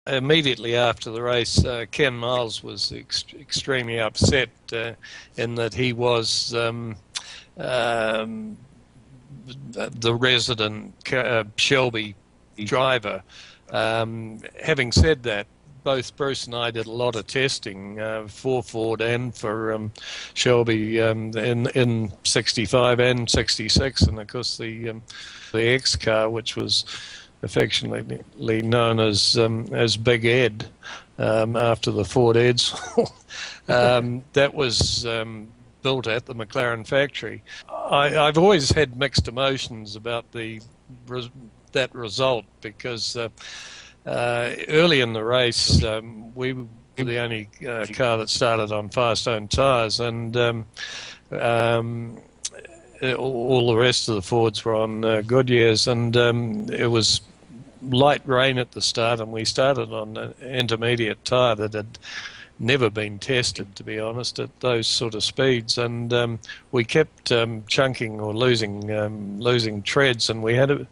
Immediately after the race, Ken Miles was extremely upset in that he was the resident Shelby driver. Having said that, both Bruce and I did a lot of testing for Ford and for Shelby in '65 and '66, and of course the X car, which was affectionately known as Big Ed after the Ford Edsel, that was built at the McLaren factory. I've always had mixed emotions about that result because early in the race we were the only car that started on Firestone tyres, and all the rest of the Fords were on Goodyears, and it was light rain at the start, and we started on an intermediate tyre that had never been tested, to be honest, at those sort of speeds, and we kept chunking or losing treads, and we had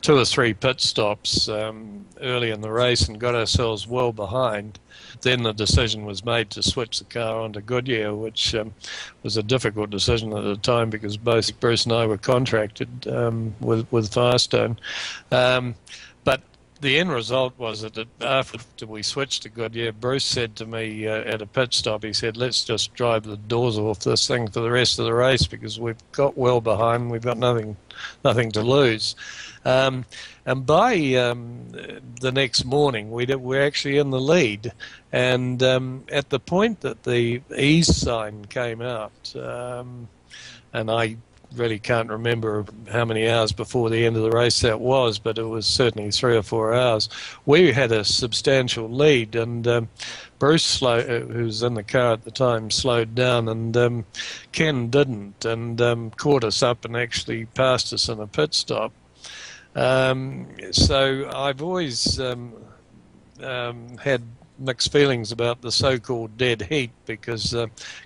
two or three pit stops early in the race and got ourselves well behind. Then the decision was made to switch the car onto Goodyear, which was a difficult decision at the time because both Bruce and I were contracted with Firestone. But the end result was that after we switched to Goodyear, Bruce said to me at a pit stop, he said, let's just drive the doors off this thing for the rest of the race because we've got well behind, we've got nothing to lose. And by the next morning, we're actually in the lead. And at the point that the ease sign came out, and I really can't remember how many hours before the end of the race that was, but it was certainly 3 or 4 hours, we had a substantial lead, and Bruce, who was in the car at the time, slowed down, and Ken didn't, and caught us up and actually passed us in a pit stop. So I've always had mixed feelings about the so-called dead heat because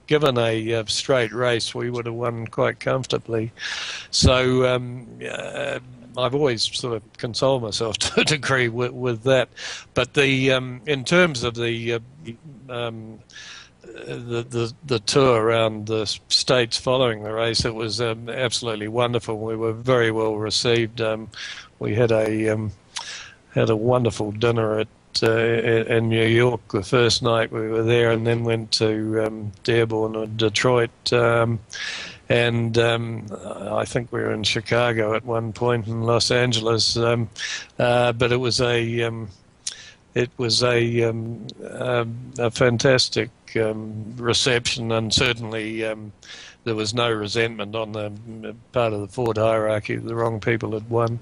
given a straight race we would have won quite comfortably. So I've always sort of consoled myself to a degree with that. But the in terms of the tour around the states following the race, it was absolutely wonderful. We were very well received. We had a wonderful dinner in New York the first night we were there, and then went to Dearborn or Detroit, and I think we were in Chicago at one point, in Los Angeles, but it was a fantastic reception, and certainly there was no resentment on the part of the Ford hierarchy. The wrong people had won.